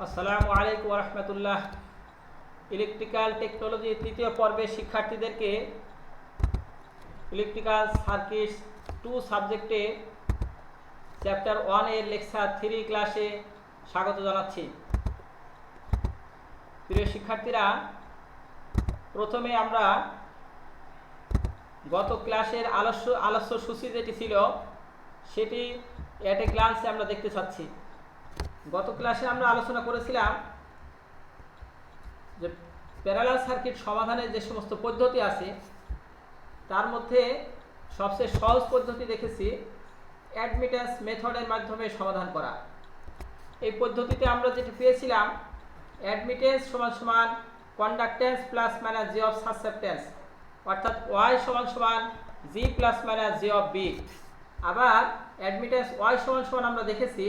আসসালামু আলাইকুম রহমতুল্লাহ। Electrical technology তৃতীয় পর্বের শিক্ষার্থীদেরকে ইলেকট্রিক্যাল সার্কিটস 2 সাবজেক্টে চ্যাপ্টার 1 এর লেকচার 3 ক্লাসে স্বাগত জানাচ্ছি। প্রিয় শিক্ষার্থীরা, প্রথমে আমরা গত ক্লাসের আলোচ্য সূচি যেটি ছিল সেটি এট এ গ্লান্সে আমরা দেখতে চাচ্ছি। গত ক্লাসে আমরা আলোচনা করেছিলাম যে প্যারালাল সার্কিট সমাধানের যে সমস্ত পদ্ধতি আছে তার মধ্যে সবচেয়ে সহজ পদ্ধতি দেখেছি অ্যাডমিটেন্স মেথডের মাধ্যমে সমাধান করা। এই পদ্ধতিতে আমরা যেটি পেয়েছিলাম অ্যাডমিটেন্স সমান সমান conductance plus minus G of susceptance, অর্থাৎ ওয়াই সমান সমান G plus minus G of B. আবার অ্যাডমিটেন্স ওয়াই সমান সমান আমরা দেখেছি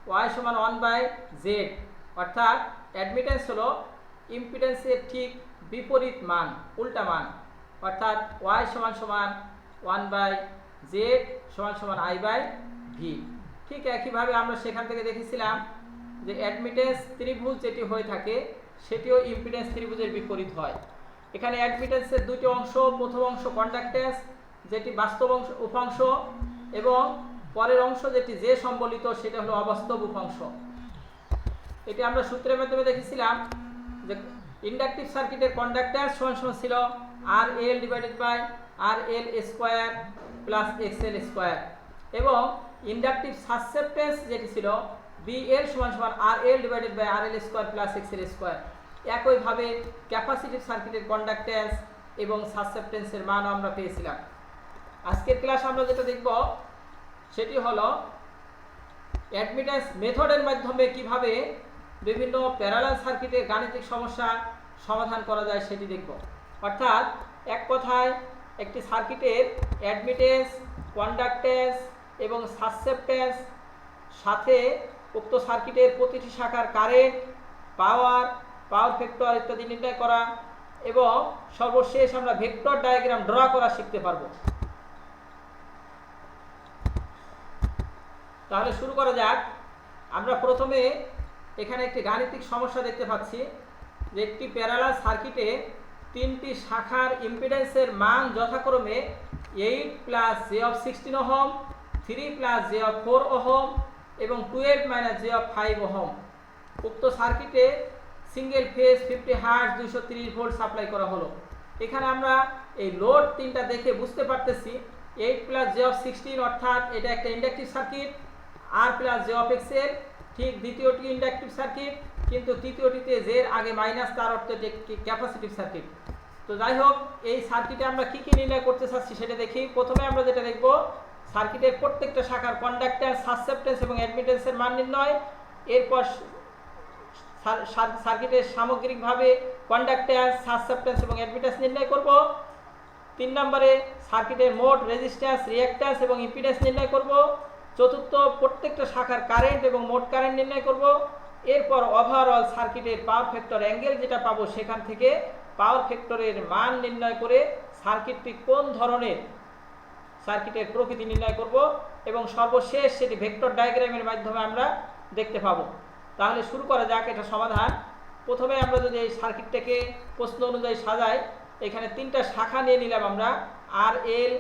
ওয়াই সমান 1/z, অর্থাৎ অ্যাডমিটেন্স হলো ইম্পিডেন্সের ঠিক বিপরীত মান, উল্টা মান, অর্থাৎ ওয়াই সমান সমান 1/z সমান সমান i/v। ঠিক একইভাবে আমরা সেখান থেকে দেখেছিলাম যে অ্যাডমিটেন্স ত্রিভুজ যেটি হয়ে থাকে সেটিও ইম্পিডেন্স ত্রিভুজের বিপরীত হয়। এখানে অ্যাডমিটেন্সের দুটি অংশ, প্রথম অংশ কন্ডাক্টেন্স যেটি বাস্তব অংশ উপাংশ, এবং পরের অংশ যেটি যে সম্বলিত সেটা হলো অবাস্তব উপাংশ। এটি আমরা সূত্রের মাধ্যমে দেখেছিলাম যে ইন্ডাকটিভ সার্কিটের কন্ডাক্টেন্স সমান সমান ছিল RL divided by RL square plus XL square, এবং ইন্ডাকটিভ সাসেপ্টেন্স যেটি ছিল BL সমান সমান RL divided by RL square plus XL square. একইভাবে ক্যাপাসিটিভ সার্কিটের কন্ডাক্টেন্স এবং সাসেপ্টেন্সের মানও আমরা পেয়েছিলাম। আজকের ক্লাস আমরা যেটা দেখব সেটি হলো অ্যাডমিটেন্স মেথডের মাধ্যমে কিভাবে বিভিন্ন প্যারালাল সার্কিটের গাণিতিক সমস্যা সমাধান করা যায় সেটি দেখব। অর্থাৎ এক কথায় একটি সার্কিটের অ্যাডমিটেন্স, কন্ডাক্টেন্স এবং সাসেপ্টেন্স সাথে উক্ত সার্কিটের প্রতিটি শাখার কারেন্ট, পাওয়ার ফ্যাক্টর ইত্যাদি নির্ণয় করা, এবং সর্বশেষ আমরা ভেক্টর ডায়াগ্রাম ড্র করা শিখতে পারবো। তাহলে শুরু করা যাক। আমরা প্রথমে এখানে একটি গাণিতিক সমস্যা দেখতে পাচ্ছি যে একটি প্যারালাল সার্কিটে তিনটি শাখার ইম্পিডেন্সের মান যথাক্রমে 8 plus J of 16 ohm, 3 plus J of 4 ohm এবং 12 মাইনাস জে অফ 5 ওহম। উক্ত সার্কিটে single phase 50 hertz 230 volt supply করা হলো। এখানে আমরা এই লোড তিনটা দেখে বুঝতে পারতেছি 8 প্লাস জে অফ 16 অর্থাৎ এটা একটা ইন্ডাকটিভ সার্কিট, আর প্লাস জে অফ এক্সএল ঠিক দ্বিতীয়টি ইন্ডাকটিভ সার্কিট, কিন্তু তৃতীয়টিতে জের আগে মাইনাস, তার অর্থ যে ক্যাপাসিটিভ সার্কিট। তো যাই হোক, এই সার্কিটে আমরা কি কি নির্ণয় করতে চাচ্ছি সেটা দেখি। প্রথমে আমরা যেটা দেখব সার্কিটের প্রত্যেকটা শাখার কন্ডাক্টেন্স, সাসেপ্টেন্স এবং অ্যাডমিটেন্সের মান নির্ণয়। এরপর সার্কিটের সামগ্রিকভাবে কন্ডাক্টেন্স, সাসেপ্টেন্স এবং অ্যাডমিটেন্স নির্ণয় করব। 3 নম্বরে সার্কিটের মোট রেজিস্ট্যান্স, রিঅ্যাক্ট্যান্স এবং ইম্পিডেন্স নির্ণয় করব। চতুর্থ, প্রত্যেকটা শাখার কারেন্ট এবং মোট কারেন্ট নির্ণয় করব। এরপর ওভারঅল সার্কিটের পাওয়ার ফ্যাক্টর অ্যাঙ্গেল যেটা পাবো সেখান থেকে পাওয়ার ফ্যাক্টরের মান নির্ণয় করে সার্কিটটি কোন ধরনের সার্কিটের প্রকৃতি নির্ণয় করব, এবং সর্বশেষ সেটি ভেক্টর ডায়াগ্রামের মাধ্যমে আমরা দেখতে পাবো। তাহলে শুরু করা যাক এটা সমাধান। প্রথমে আমরা যদি এই সার্কিটটাকে প্রশ্ন অনুযায়ী সাজাই, এখানে তিনটা শাখা নিয়ে নিলাম আমরা, RL,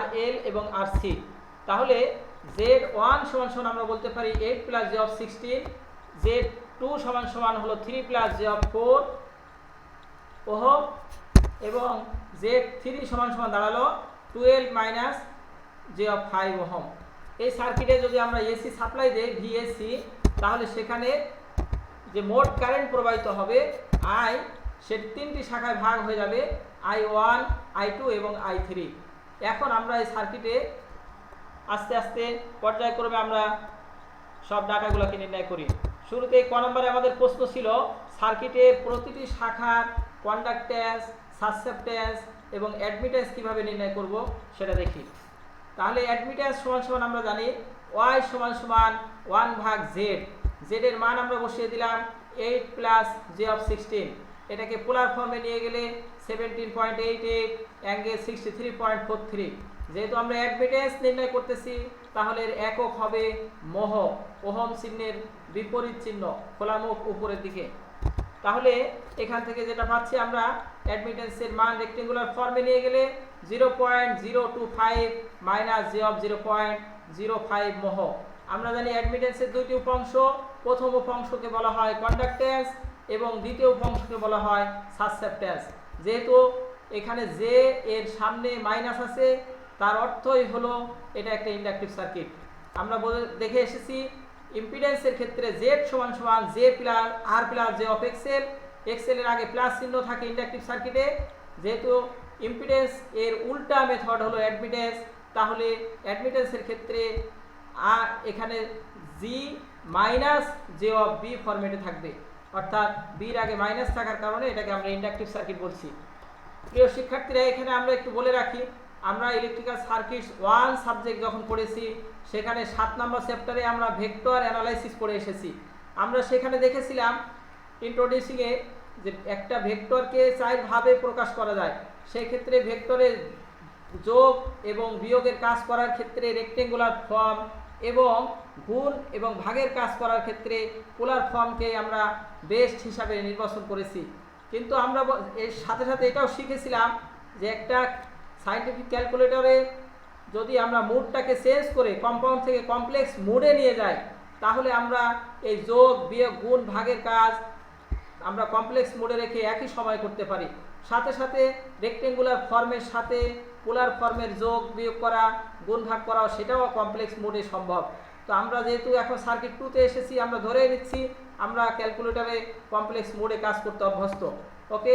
RL এবং RC। তাহলে Z1 সমান সমান আমরা বলতে পারি 8 প্লাস জে অফ 16, Z2 সমান সমান হলো 3 প্লাস জে অফ 4 ওহম, এবং Z3 সমান সমান দাঁড়ালো 12 মাইনাস জে অফ 5 ওহম। এই সার্কিটে যদি আমরা এসি সাপ্লাই দেই VAC, তাহলে সেখানে যে মোট কারেন্ট প্রবাহিত হবে I, সেটি তিনটি শাখায় ভাগ হয়ে যাবে, I1, I2 এবং I3। এখন আমরা এই সার্কিটে আস্তে আস্তে পর্যায়ক্রমে আমরা সব ডাটাগুলোকে নির্ণয় করি। শুরুতে ক নম্বরে আমাদের প্রশ্ন ছিল সার্কিটের প্রতিটি শাখার কন্ডাক্টেন্স, সাসেপ্টেন্স এবং অ্যাডমিটেন্স কিভাবে নির্ণয় করব সেটা দেখি। তাহলে অ্যাডমিটেন্স সমান সমান আমরা জানি ওয়াই সমান সমান 1/z। জেডের মান আমরা বসিয়ে দিলাম 8 প্লাস জে অফ 16। এটাকে পোলার ফর্মে নিয়ে গেলে 17.88 অ্যাঙ্গেল 63.43। যেহেতু আমরা অ্যাডমিটেন্স নির্ণয় করতেছি তাহলে এর একক হবে মহ, ওহম চিহ্নের বিপরীত চিহ্ন, খোলা মুখ উপরের দিকে। তাহলে এখান থেকে যেটা পাচ্ছি আমরা, অ্যাডমিটেন্সের মান রেক্টেঙ্গুলার ফর্মে নিয়ে গেলে 0.025 মাইনাস j অফ 0.05 মহ। আমরা জানি অ্যাডমিটেন্সের দুইটি উপাংশ, প্রথম উপাংশকে বলা হয় কন্ডাক্ট্যান্স এবং দ্বিতীয় উপাংশকে বলা হয় সাসসেপ্ট্যান্স। যেহেতু এখানে জে এর সামনে মাইনাস আছে, তার অর্থই হলো এটা একটা ইন্ডাকটিভ সার্কিট। আমরা দেখে এসেছি ইম্পিডেন্সের ক্ষেত্রে জেড সমান সমান জে প্লাস আর প্লাস জে অফ এক্সেল, এক্সেলের আগে প্লাস চিহ্ন থাকে ইন্ডাকটিভ সার্কিটে। যেহেতু ইম্পিডেন্স এর উল্টা মেথড হলো অ্যাডমিটেন্স, তাহলে অ্যাডমিটেন্সের ক্ষেত্রে আর এখানে জি মাইনাস জে অফ বি ফরম্যাটে থাকবে, অর্থাৎ বির আগে মাইনাস থাকার কারণে এটাকে আমরা ইন্ডাকটিভ সার্কিট বলছি। প্রিয় শিক্ষার্থীরা, এখানে আমরা একটু বলে রাখি, আমরা ইলেকট্রিক্যাল সার্কিটস 1 সাবজেক্ট যখন পড়েছি সেখানে 7 নম্বর চ্যাপ্টারে আমরা ভেক্টর অ্যানালাইসিস পড়ে এসেছি। আমরা সেখানে দেখেছিলাম ইন্ট্রোডিউসিংয়ে যে একটা ভেক্টরকে 4 ভাবে প্রকাশ করা যায়। সেই ক্ষেত্রে ভেক্টরের যোগ এবং বিয়োগের কাজ করার ক্ষেত্রে রেক্টেঙ্গুলার ফর্ম এবং গুণ এবং ভাগের কাজ করার ক্ষেত্রে পোলার ফর্মকে আমরা বেস্ট হিসাবে নির্বাচন করেছি। কিন্তু আমরা এর সাথে সাথে এটাও শিখেছিলাম যে একটা সায়েন্টিফিক ক্যালকুলেটরে যদি আমরা মুডটাকে চেঞ্জ করে কম্পাউন্ড থেকে কমপ্লেক্স মুডে নিয়ে যাই, তাহলে আমরা এই যোগ বিয়োগ গুণ ভাগের কাজ আমরা কমপ্লেক্স মোডে রেখে একই সময় করতে পারি। সাথে সাথে রেক্টেঙ্গুলার ফর্মের সাথে পোলার ফর্মের যোগ বিয়োগ করা, গুণ ভাগ করা, সেটাও কমপ্লেক্স মোডে সম্ভব। তো আমরা যেহেতু এখন সার্কিট 2তে এসেছি, আমরা ধরে নিচ্ছি আমরা ক্যালকুলেটরে কমপ্লেক্স মোডে কাজ করতে অভ্যস্ত। ওকে,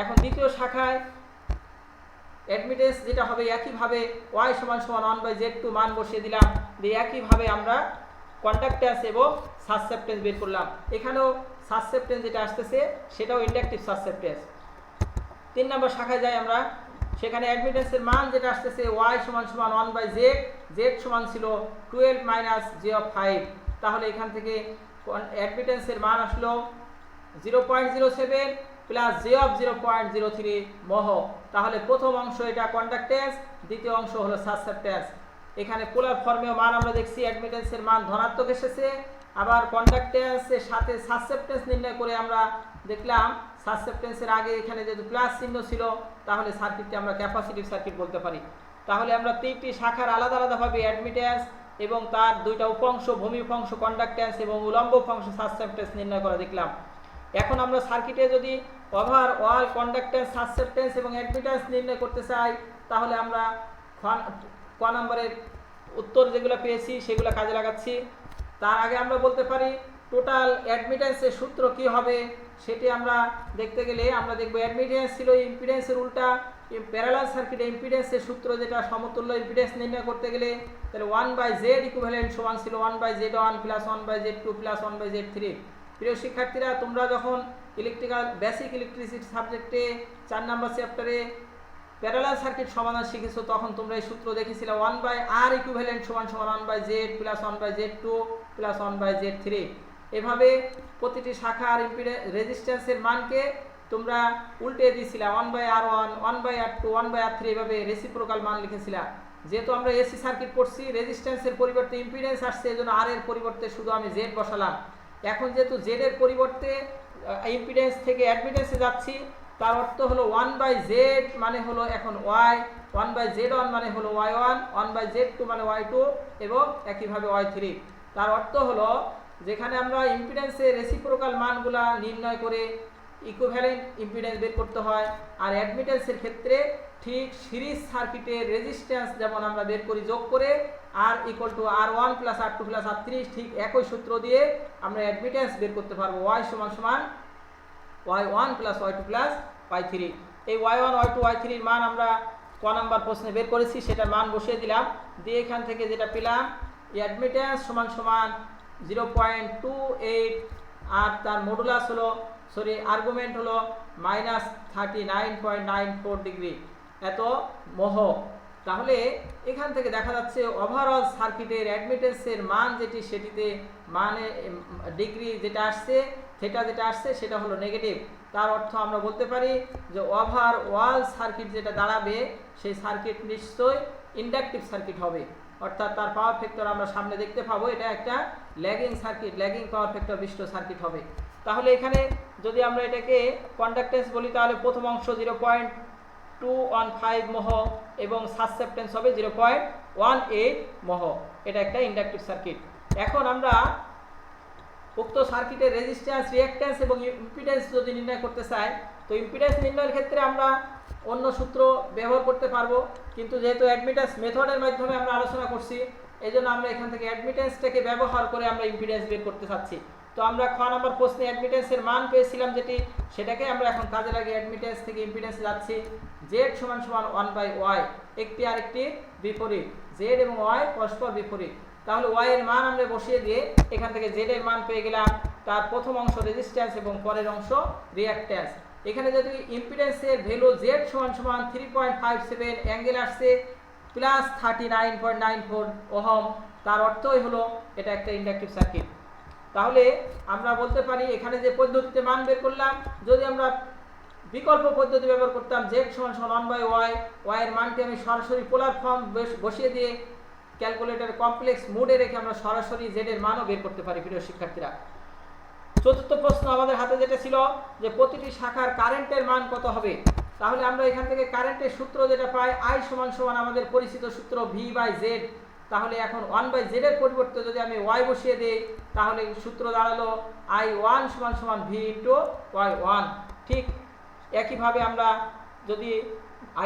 এখন দ্বিতীয় শাখায় অ্যাডমিটেন্স যেটা হবে একইভাবে y সমান সমান 1/z2 মান বসিয়ে দিলাম, দিয়ে একইভাবে আমরা কন্ডাক্ট্যান্স এবং সাসসেপ্টেন্স বের করলাম। এখানেও সাসসেপ্টেন্স যেটা আসতেছে সেটাও ইন্ডাকটিভ সাসসেপ্টেন্স। 3 নম্বর শাখায় যাই আমরা, সেখানে অ্যাডমিটেন্সের মান যেটা আসতেছে y সমান সমান 1/z, z সমান ছিল 12 মাইনাস j অফ 5। তাহলে এখান থেকে অ্যাডমিটেন্সের মান আসলো 0.07 প্লাস j অফ 0.03 মহ। তাহলে প্রথম অংশ এটা কন্ডাক্ট্যান্স, দ্বিতীয় অংশ হলো সাসসেপ্টেন্স। এখানে পোলার ফর্মেও মান আমরা দেখছি অ্যাডমিটেন্সের মান ধনাত্মক এসেছে, আবার কন্ডাক্ট্যান্সের সাথে সাসসেপ্টেন্স নির্ণয় করে আমরা দেখলাম সাসসেপ্টেন্সের আগে এখানে যেহেতু প্লাস চিহ্ন ছিল, তাহলে সার্কিটকে আমরা ক্যাপাসিটিভ সার্কিট বলতে পারি। তাহলে আমরা 3টি শাখার আলাদা আলাদাভাবে অ্যাডমিটেন্স এবং তার 2টা উপাংশ, ভূমি উপাংশ কন্ডাক্ট্যান্স এবং উলম্ব উপাংশ সাসসেপ্টেন্স নির্ণয় করে দেখলাম। এখন আমরা সার্কিটে যদি ওভারঅল কন্ডাক্ট্যান্স, সাসসেপ্টেন্স এবং অ্যাডমিটেন্স নির্ণয় করতে চাই, তাহলে আমরা ক নম্বরের উত্তর যেগুলো পেয়েছি সেগুলো কাজে লাগাচ্ছি। তার আগে আমরা বলতে পারি টোটাল অ্যাডমিটেন্সের সূত্র কি হবে, সেটি আমরা দেখতে গেলে আমরা দেখব অ্যাডমিটেন্স ছিল ইম্পিডেন্সের উল্টা। প্যারালাল সার্কিটে ইম্পিডেন্সের সূত্র যেটা সমতুল্য ইম্পিডেন্স নির্ণয় করতে গেলে, তাহলে 1/z ইকুইভ্যালেন্ট সমান ছিল 1/z1 plus 1/z2 plus 1/z3। প্রিয় শিক্ষার্থীরা, তোমরা যখন ইলেকট্রিক্যাল বেসিক ইলেকট্রিসিটি সাবজেক্টে 4 নম্বর চ্যাপ্টারে প্যারালাল সার্কিট সমাধান শিখেছো, তখন তোমরা এই সূত্র দেখেছিলে 1/r ইকুইভ্যালেন্ট সমান সমান 1/z plus 1/z2 plus 1/z3। এভাবে প্রতিটি শাখার ইম্পিডেন্স রেজিস্ট্যান্সের মানকে তোমরা উল্টে দিয়েছিলা, 1/r1 1/r2 1/r3 এভাবে রেসিপ্রোকাল মান লিখেছিলা। যেহেতু আমরা এসি সার্কিট পড়ছি, রেজিস্ট্যান্সের পরিবর্তে ইম্পিডেন্স আসছে, এজন্য আর এর পরিবর্তে শুধু আমি জেড বসালাম। এখন যেহেতু জেড এর পরিবর্তে ইম্পিডেন্স থেকে অ্যাডমিটেন্সে যাচ্ছি, তার অর্থ হলো 1/z মানে হলো এখন y, 1/z1 মানে হলো y1, 1/z2 মানে y2 এবং একইভাবে y3। তার অর্থ হলো যেখানে আমরা ইম্পিডেন্সের রেসিপ্রোকাল মানগুলা নির্ণয় করে ইকুইভ্যালেন্ট ইম্পিডেন্স বের করতে হয়, আর অ্যাডমিটেন্সের ক্ষেত্রে ঠিক সিরিজ সার্কিটের রেজিস্ট্যান্স যেমন আমরা বের করি যোগ করে r equal to r1 plus r2 plus r3, ঠিক একই সূত্র দিয়ে আমরা অ্যাডমিটেন্স বের করতে পারবো y সমান সমান y1 plus y2 plus y3। এই y1 y2 y3 এর মান আমরা ক নাম্বার প্রশ্নে বের করেছি, সেটার মান বসিয়ে দিলাম, দিয়ে এখান থেকে যেটা পেলাম অ্যাডমিটেন্স সমান সমান 0.28 আর তার মডুলাস হলো আর্গুমেন্ট হলো -39.94 ডিগ্রি এত মহ। তাহলে এখান থেকে দেখা যাচ্ছে ওভারঅল সার্কিটের অ্যাডমিটেন্সের মান যেটি, সেটিতে মানে ডিগ্রি যেটা আসছে, থিটা যেটা আসছে সেটা হলো নেগেটিভ। তার অর্থ আমরা বলতে পারি যে ওভারঅল সার্কিট যেটা দাঁড়াবে সেই সার্কিট নিশ্চয়ই ইন্ডাকটিভ সার্কিট হবে। অর্থাৎ তার পাওয়ার ফ্যাক্টর আমরা সামনে দেখতে পাবো, এটা একটা lagging circuit, lagging power factor বিশিষ্ট সার্কিট হবে। তাহলে এখানে যদি আমরা এটাকে কন্ডাক্টেন্স বলি তাহলে প্রথম অংশ 0.215 মহ এবং সাসেপ্টেন্স হবে 0.18 মহ। এটা একটা ইন্ডাকটিভ সার্কিট। এখন আমরা উক্ত সার্কিটের রেজিস্ট্যান্স, রিঅ্যাকট্যান্স এবং ইম্পিডেন্স যদি নির্ণয় করতে চাই, তো ইম্পিডেন্স নির্ণয়ের ক্ষেত্রে আমরা অন্য সূত্র ব্যবহার করতে পারবো, কিন্তু যেহেতু অ্যাডমিটেন্স মেথডের মাধ্যমে আমরা আলোচনা করছি, এই জন্য আমরা এখান থেকে অ্যাডমিটেন্সটাকে ব্যবহার করে আমরা ইম্পিডেন্স বের করতে চাচ্ছি। তো আমরা খ নম্বর প্রশ্নে অ্যাডমিটেন্সের মান পেয়েছিলাম যেটি, সেটাকে আমরা এখন কাজে লাগিয়ে অ্যাডমিটেন্স থেকে ইম্পিডেন্স যাচ্ছি। জেড সমান সমান 1/y, একটি আরেকটি বিপরীত, জেড এবং ওয়াই পরস্পর বিপরীত। তাহলে ওয়াই এর মান আমরা বসিয়ে দিয়ে এখান থেকে জেড এর মান পেয়ে গেলাম, তার প্রথম অংশ রেজিস্ট্যান্স এবং পরের অংশ রিঅ্যাকট্যান্স। এখানে যদি ইম্পিডেন্সের ভ্যালু জেড সমান সমান 3.57, অ্যাঙ্গেল আসছে প্লাস 39.94 ওহম, তার অর্থই হলো এটা একটা ইন্ডাকটিভ সার্কিট। তাহলে আমরা বলতে পারি এখানে যে পদ্ধতিতে মান বের করলাম, যদি আমরা বিকল্প পদ্ধতি ব্যবহার করতাম জেড সমান সমান 1/y, ওয়াই এর মানটি আমি সরাসরি পোলার ফর্ম বসিয়ে দিয়ে ক্যালকুলেটর কমপ্লেক্স মোডে রেখে আমরা সরাসরি জেড এর মানও বের করতে পারি। প্রিয় শিক্ষার্থীরা, চতুর্থ প্রশ্ন আমাদের হাতে যেটা ছিল যে প্রতিটি শাখার কারেন্টের মান কত হবে। তাহলে আমরা এখান থেকে কারেন্টের সূত্র যেটা পাই, আই সমান সমান আমাদের পরিচিত সূত্র V/Z। তাহলে এখন 1/Z এর পরিবর্তে যদি আমি y বসিয়ে দিই, তাহলে সূত্র দাঁড়ালো I1 সমান সমান V × Y1। ঠিক একইভাবে আমরা যদি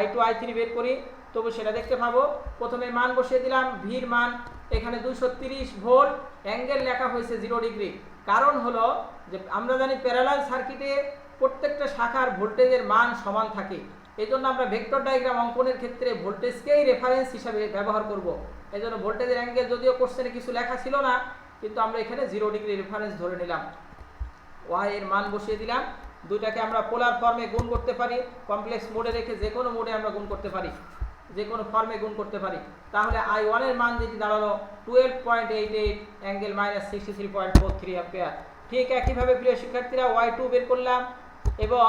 I2 I3 বের করি তবু সেটা দেখতে পাবো। প্রথমে মান বসিয়ে দিলাম, ভির মান এখানে 230 ভোল্ট, অ্যাঙ্গেল লেখা হয়েছে 0 ডিগ্রি। কারণ হলো যে আমরা জানি প্যারালাল সার্কিটে প্রত্যেকটা শাখার ভোল্টেজের মান সমান থাকে, এই জন্য আমরা ভেক্টর ডায়াগ্রাম অঙ্কনের ক্ষেত্রে ভোল্টেজকেই রেফারেন্স হিসাবে ব্যবহার করব। এই জন্য ভোল্টেজের অ্যাঙ্গেল যদিও কোশ্চেনে কিছু লেখা ছিল না, কিন্তু আমরা এখানে 0 ডিগ্রি রেফারেন্স ধরে নিলাম। ওয়াই এর মান বসিয়ে দিলাম, দুটাকে আমরা পোলার ফর্মে গুণ করতে পারি, কমপ্লেক্স মোডে রেখে যে কোনো মোডে আমরা গুণ করতে পারি, যে কোনো ফর্মে গুণ করতে পারি। তাহলে I1 এর মান যেটি দাঁড়ালো 12.88, অ্যাঙ্গেল -63.43 অ্যাম্পিয়ার। ঠিক একইভাবে প্রিয় শিক্ষার্থীরা Y2 বের করলাম এবং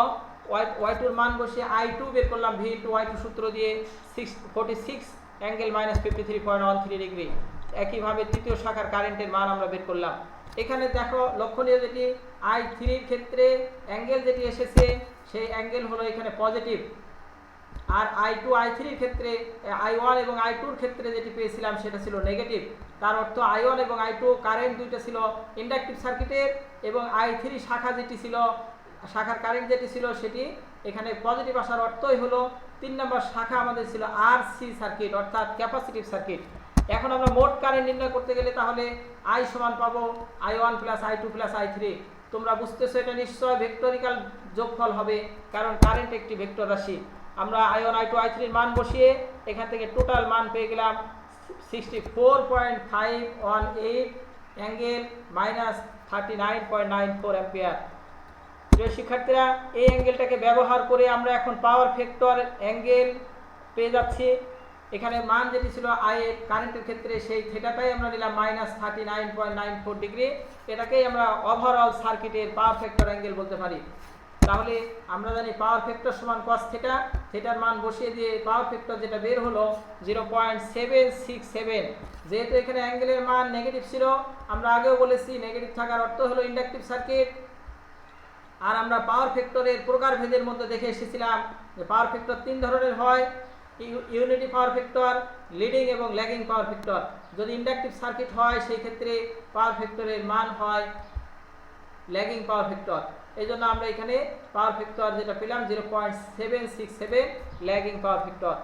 Y2 এর মান বসিয়ে I2 বের করলাম V × Y2 সূত্র দিয়ে 46, অ্যাঙ্গেল -53.13 ডিগ্রি। একইভাবে তৃতীয় শাখার কারেন্টের মান আমরা বের করলাম। এখানে দেখো লক্ষণীয় যেটি I3 এর ক্ষেত্রে অ্যাঙ্গেল যেটি এসেছে সেই অ্যাঙ্গেল হলো এখানে পজিটিভ, আর I2 I3 এর ক্ষেত্রে I1 এবং I2 এর ক্ষেত্রে যেটি পেয়েছিলাম সেটা ছিল নেগেটিভ। তার অর্থ I1 এবং I2 কারেন্ট দুইটা ছিল ইন্ডাকটিভ সার্কিটের, এবং I3 শাখা যেটি ছিল, শাখার কারেন্ট যেটি ছিল সেটি এখানে পজিটিভ আসার অর্থই হলো 3 নম্বর শাখা আমাদের ছিল RC সার্কিট, অর্থাৎ ক্যাপাসিটিভ সার্কিট। এখন আমরা মোট কারেন্ট নির্ণয় করতে গেলে তাহলে I সমান পাবো I1 + I2 + I3। তোমরা বুঝতেছো এটা নিশ্চয় ভেক্টরিক্যাল যোগফল হবে, কারণ কারেন্ট একটি ভেক্টর রাশি। আমরা I1 I2 I3 এর মান বসিয়ে এখান থেকে টোটাল মান পেয়ে গেলাম 64.518, অ্যাঙ্গেল -39.94 অ্যাম্পিয়ার। প্রিয় শিক্ষার্থীরা, এই অ্যাঙ্গেলটাকে ব্যবহার করে আমরা এখন পাওয়ার ফ্যাক্টর অ্যাঙ্গেল পেয়ে যাচ্ছি। এখানে মান যেটি ছিল আই এর কারেন্টের ক্ষেত্রে সেই থিটাটাই আমরা নিলাম -39.94 ডিগ্রি। এটাকেই আমরা ওভারঅল সার্কিটের পাওয়ার ফ্যাক্টর অ্যাঙ্গেল বলতে পারি। তাহলে আমরা জানি পাওয়ার ফ্যাক্টর সমান cos থিটা, থিটার মান বসিয়ে দিয়ে পাওয়ার ফ্যাক্টর যেটা বের হলো 0.767। যেহেতু এখানে অ্যাঙ্গেলের মান নেগেটিভ ছিল, আমরা আগেও বলেছি নেগেটিভ থাকার অর্থ হলো ইন্ডাকটিভ সার্কিট। আর আমরা পাওয়ার ফ্যাক্টরের প্রকারভেদের মধ্যে দেখে এসেছিলাম যে পাওয়ার ফ্যাক্টর 3 ধরনের হয়, ইউনিটি পাওয়ার ফ্যাক্টর, লিডিং এবং ল্যাগিং পাওয়ার ফ্যাক্টর। যদি ইন্ডাকটিভ সার্কিট হয় সেই ক্ষেত্রে পাওয়ার ফ্যাক্টরের মান হয় ল্যাগিং পাওয়ার ফ্যাক্টর। এই জন্য আমরা এখানে পাওয়ার ফ্যাক্টর যেটা পেলাম 0.767 ল্যাগিং পাওয়ার ফ্যাক্টর।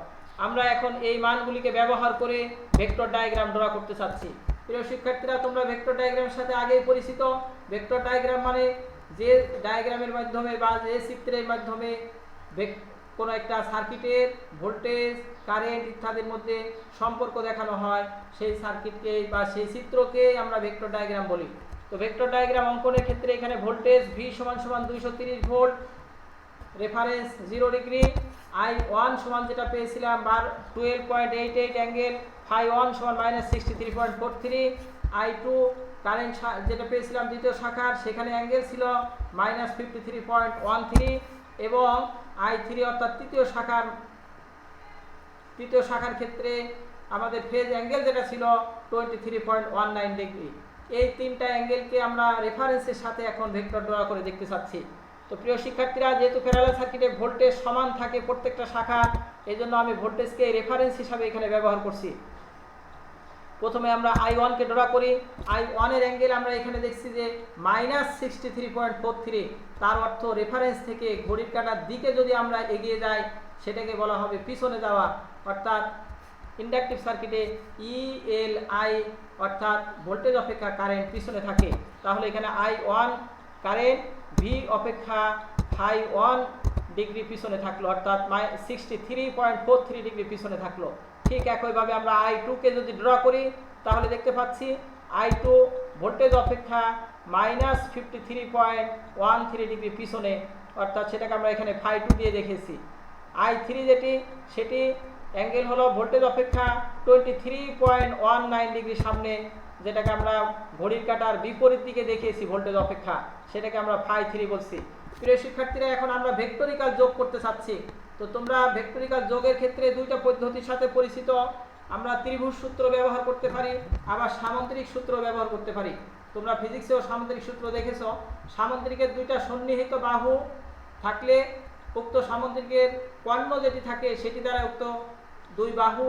আমরা এখন এই মানগুলিকে ব্যবহার করে ভেক্টর ডায়াগ্রাম ড্র করতে চাচ্ছি। প্রিয় শিক্ষার্থীরা, তোমরা ভেক্টর ডায়াগ্রামের সাথে আগেই পরিচিত। ভেক্টর ডায়াগ্রাম মানে যে ডায়াগ্রামের মাধ্যমে বা যে চিত্রের মাধ্যমে কোনো একটা সার্কিটের ভোল্টেজ, কারেন্ট ইত্যাদির মধ্যে সম্পর্ক দেখানো হয়, সেই সার্কিটকে বা সেই চিত্রকে আমরা ভেক্টর ডায়াগ্রাম বলি। তো ভেক্টর ডায়াগ্রাম অঙ্কনের ক্ষেত্রে এখানে ভোল্টেজ V সমান 230 ভোল্ট, রেফারেন্স 0 ডিগ্রি, I1 সমান যেটা পেয়েছিলাম 12.88, অ্যাঙ্গেল Φ1 সমান -63.43, I2 কারেন্ট যেটা পেয়েছিলাম দ্বিতীয় শাখার সেখানে অ্যাঙ্গেল ছিল -53.13, এবং I3 অর্থাৎ তৃতীয় শাখার ক্ষেত্রে আমাদের ফেজ অ্যাঙ্গেল যেটা ছিল 23.19 ডিগ্রি। এই তিনটা অ্যাঙ্গেলকে আমরা রেফারেন্সের সাথে এখন ভেক্টর ড্র করে দেখতে চাচ্ছি। তো প্রিয় শিক্ষার্থীরা, যেহেতু প্যারালাল সার্কিটে ভোল্টেজ সমান থাকে প্রত্যেকটা শাখা, এই জন্য আমি ভোল্টেজকে রেফারেন্স হিসাবে এখানে ব্যবহার করছি। প্রথমে আমরা I1 কে ড্র করি। I1 এর অ্যাঙ্গেল আমরা এখানে দেখছি যে -63.43, তার অর্থ রেফারেন্স থেকে ঘড়ির কাঁটার দিকে যদি আমরা এগিয়ে যাই সেটাকে বলা হবে পিছনে যাওয়া, অর্থাৎ ইন্ডাকটিভ সার্কিটে ELI অর্থাৎ ভোল্টেজ অপেক্ষা কারেন্ট পিছনে থাকে। তাহলে এখানে I1 কারেন্ট V অপেক্ষা 1 ডিগ্রি পিছনে থাকলো, অর্থাৎ 63.43 ডিগ্রি পিছনে থাকলো। ঠিক একইভাবে আমরা I2 কে যদি ড্র করি তাহলে দেখতে পাচ্ছি I2 ভোল্টেজ অপেক্ষা -53.13 ডিগ্রি পিছনে, অর্থাৎ সেটাকে আমরা এখানে φ2 দিয়ে দেখেছি। I3 সেটি অ্যাঙ্গেল হলো ভোল্টেজ অপেক্ষা 23.19 ডিগ্রি সামনে, যেটাকে আমরা ঘড়ির কাঁটার বিপরীত দিকে দেখিয়েছি ভোল্টেজ অপেক্ষা, সেটাকে আমরা φ3 বলছি। প্রিয় শিক্ষার্থীরা, এখন আমরা ভেক্টরিক্যাল যোগ করতে চাচ্ছি। তো তোমরা ভেক্টরিক্যাল যোগের ক্ষেত্রে দুইটা পদ্ধতির সাথে পরিচিত। আমরা ত্রিভুজ সূত্র ব্যবহার করতে পারি, আবার সামান্তরিক সূত্র ব্যবহার করতে পারি। তোমরা ফিজিক্সেও সামান্তরিক সূত্র দেখেছো। সামান্তরিকের দুইটা সন্নিহিত বাহু থাকলে উক্ত সামান্তরিকের কর্ণ যেটি থাকে সেটি দ্বারা উক্ত দুই বাহু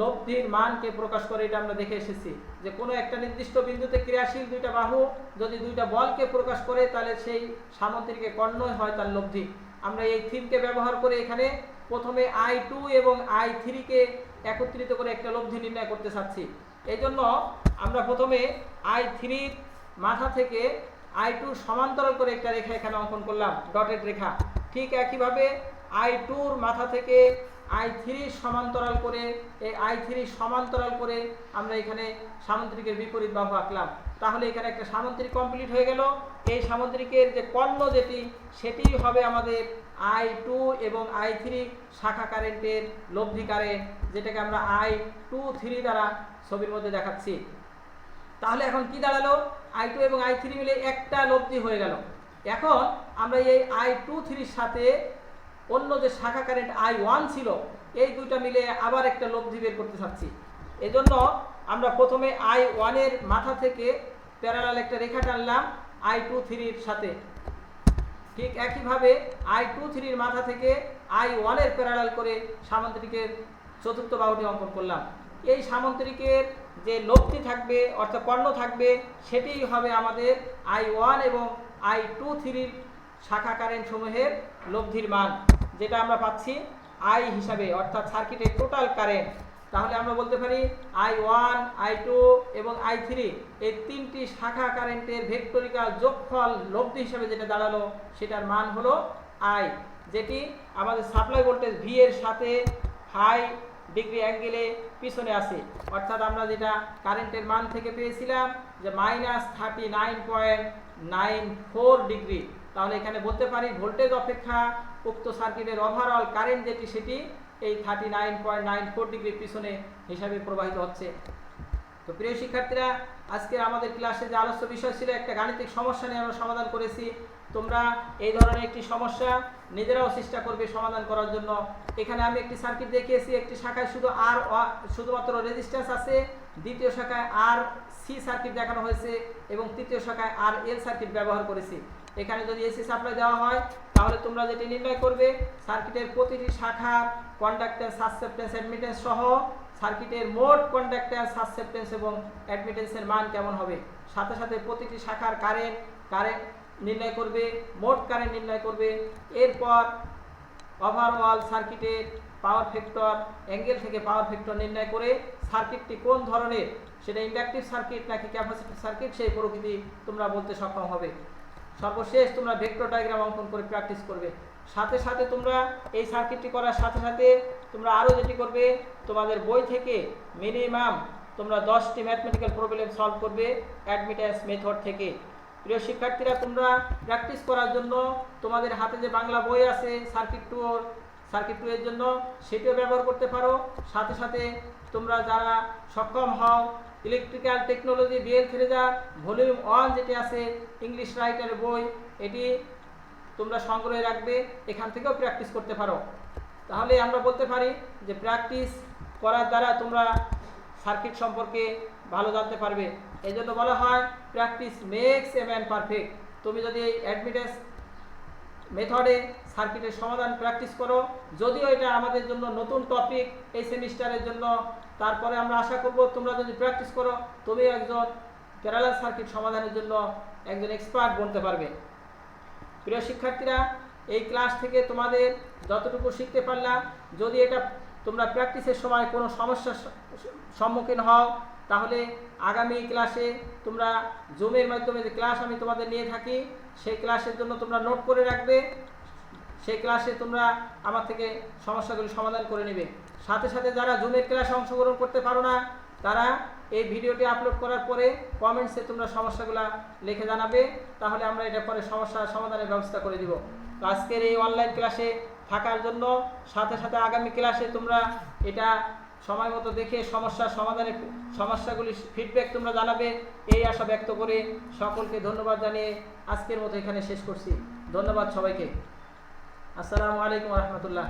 লব্ধির মানকে প্রকাশ করে। এটা আমরা দেখে এসেছি যে কোনো একটা নির্দিষ্ট বিন্দুতে ক্রিয়াশীল দুইটা বাহু যদি দুইটা বলকে প্রকাশ করে তাহলে সেই সামান্তরিকের কর্ণই হয় তার লব্ধি। আমরা এই থিমকে ব্যবহার করে এখানে প্রথমে I2 এবং I3 কে একত্রিত করে একটা লব্ধি নির্ণয় করতে চাচ্ছি। এই জন্য আমরা প্রথমে I3 মাথা থেকে I2 সমান্তরাল করে একটা রেখা এখানে অঙ্কন করলাম, ডটেড রেখা। ঠিক একইভাবে I2 মাথা থেকে I3 সমান্তরাল করে এই I3 সমান্তরাল করে আমরা এখানে সামান্তরিকের বিপরীত বাহু আঁকলাম। তাহলে এখানে একটা সামান্তরিক কমপ্লিট হয়ে গেল। এই সামান্তরিকের যে কর্ণ সেটি হবে আমাদের I2 এবং I3 শাখা কারেন্টের লব্ধি কারেন্ট, যেটাকে আমরা I23 দ্বারা ছবির মধ্যে দেখাচ্ছি। তাহলে এখন কি দাঁড়ালো? I2 এবং I3 মিলে একটা লব্ধি হয়ে গেল। এখন আমরা এই I23 সাথে অন্য যে শাখা কারেন্ট I1 ছিল এই দুইটা মিলে আবার একটা লব্ধি বের করতে চাচ্ছি। এজন্য আমরা প্রথমে I1 এর মাথা থেকে প্যারালাল একটা রেখা টানলাম I23 এর সাথে। ঠিক একইভাবে I23 এর মাথা থেকে I1 এর প্যারালাল করে সামান্তরিকের চতুর্থ বাহুটি অঙ্কন করলাম। এই সামান্তরিকের যে লব্ধি থাকবে অর্থাৎ কর্ণ থাকবে সেটিই হবে আমাদের I1 এবং I23 শাখা কারেন্ট সমূহের লব্ধির মান, যেটা আমরা পাচ্ছি I হিসাবে, অর্থাৎ সার্কিটের টোটাল কারেন্ট। তাহলে আমরা বলতে পারি I1, I2 এবং I3 এই তিনটি শাখা কারেন্টের ভেক্টরিক্যাল যোগফল লব্ধি হিসাবে যেটা দাঁড়ালো সেটার মান হলো I, যেটি আমাদের সাপ্লাই ভোল্টেজ V এর সাথে ফাই ডিগ্রি অ্যাঙ্গেলে পিছনে আছে। অর্থাৎ আমরা যেটা কারেন্টের মান থেকে পেয়েছিলাম যে -39.94 ডিগ্রি, তাহলে এখানে বলতে পারি ভোল্টেজ অপেক্ষা উক্ত সার্কিটের ওভারঅল কারেন্ট সেটি এই 39.94 ডিগ্রি পিছনে হিসাবে প্রবাহিত হচ্ছে। তো প্রিয় শিক্ষার্থীরা, আজকে আমাদের ক্লাসে যে আলোচ্য বিষয় ছিল একটা গাণিতিক সমস্যা নিয়ে আমরা সমাধান করেছি। তোমরা এই ধরনের একটি সমস্যা নিজেরাও চেষ্টা করবে সমাধান করার জন্য। এখানে আমি একটি সার্কিট দেখিয়েছি, একটি শাখায় শুধুমাত্র রেজিস্ট্যান্স আছে, দ্বিতীয় শাখায় RC সার্কিট দেখানো হয়েছে এবং তৃতীয় শাখায় RL সার্কিট ব্যবহার করেছি। এখানে যদি এসি সাপ্লাই দেওয়া হয় তাহলে তোমরা যেটি নির্ণয় করবে সার্কিটের প্রতিটি শাখার কন্ডাক্ট্যান্স, সাসেপ্টেন্স, অ্যাডমিটেন্স সহ সার্কিটের মোট কন্ডাক্ট্যান্স, সাসেপ্টেন্স এবং অ্যাডমিটেন্সের মান কেমন হবে। সাথে সাথে প্রতিটি শাখার কারেন্ট নির্ণয় করবে, মোট কারেন্ট নির্ণয় করবে। এরপর ওভারঅল সার্কিটের পাওয়ার ফ্যাক্টর অ্যাঙ্গেল থেকে পাওয়ার ফ্যাক্টর নির্ণয় করে সার্কিটটি কোন ধরনের, সেটা ইন্ডাকটিভ সার্কিট নাকি ক্যাপাসিটিভ সার্কিট, সেই প্রকৃতি তোমরা বলতে সক্ষম হবে। সর্বশেষ তোমরা ভেক্টর ডায়াগ্রাম অঙ্কন করে প্র্যাকটিস করবে। সাথে সাথে তোমরা এই সার্কিটটি করার সাথে সাথে তোমরা আরও যেটি করবে, তোমাদের বই থেকে মিনিমাম তোমরা 10টি ম্যাথমেটিক্যাল প্রবলেম সলভ করবে অ্যাডমিটেন্স মেথড থেকে। প্রিয় শিক্ষার্থীরা, তোমরা প্র্যাকটিস করার জন্য তোমাদের হাতে যে বাংলা বই আছে সার্কিট 2 এর জন্য সেটিও ব্যবহার করতে পারো। সাথে সাথে তোমরা যারা সক্ষম হও electrical technology BL Fraser volume 1 যেটি আছে ইংলিশ রাইটারের বই, এটি তোমরা সংগ্রহে রাখবে, এখান থেকেও প্র্যাকটিস করতে পারো। তাহলে আমরা বলতে পারি যে প্র্যাকটিস করার দ্বারা তোমরা সার্কিট সম্পর্কে ভালো জানতে পারবে। এই জন্য বলা হয় practice makes a man perfect. তুমি যদি এই অ্যাডমিটেন্স মেথডে সার্কিটের সমাধান প্র্যাকটিস করো, যদিও এটা আমাদের জন্য নতুন টপিক এই সেমিস্টারের জন্য, তারপরে আমরা আশা করব তোমরা যদি প্র্যাকটিস করো তুমি একজন প্যারালাল সার্কিট সমাধানের জন্য একজন এক্সপার্ট বনতে পারবে। প্রিয় শিক্ষার্থীরা, এই ক্লাস থেকে তোমাদের যতটুকু শিখতে পারলাম, যদি এটা তোমরা প্র্যাকটিসের সময় কোনো সমস্যার সম্মুখীন হও তাহলে আগামী ক্লাসে তোমরা জুমের মাধ্যমে যে ক্লাস আমি তোমাদের নিয়ে থাকি সেই ক্লাসের জন্য তোমরা নোট করে রাখবে। সেই ক্লাসে তোমরা আমার থেকে সমস্যাগুলি সমাধান করে নেবে। সাথে সাথে যারা জুমের ক্লাসে অংশগ্রহণ করতে পারো না তারা এই ভিডিওটি আপলোড করার পরে কমেন্টসে তোমরা সমস্যাগুলো লিখে জানাবে, তাহলে আমরা এটা পরে সমস্যার সমাধানের ব্যবস্থা করে দিব। তো আজকের এই অনলাইন ক্লাসে থাকার জন্য, সাথে সাথে আগামী ক্লাসে তোমরা এটা সময় মতো দেখে সমাধানের সমস্যাগুলি ফিডব্যাক তোমরা জানাবে, এই আশা ব্যক্ত করে সকলকে ধন্যবাদ জানিয়ে আজকের মতো এখানে শেষ করছি। ধন্যবাদ সবাইকে। আসসালামু আলাইকুম রহমতুল্লাহ।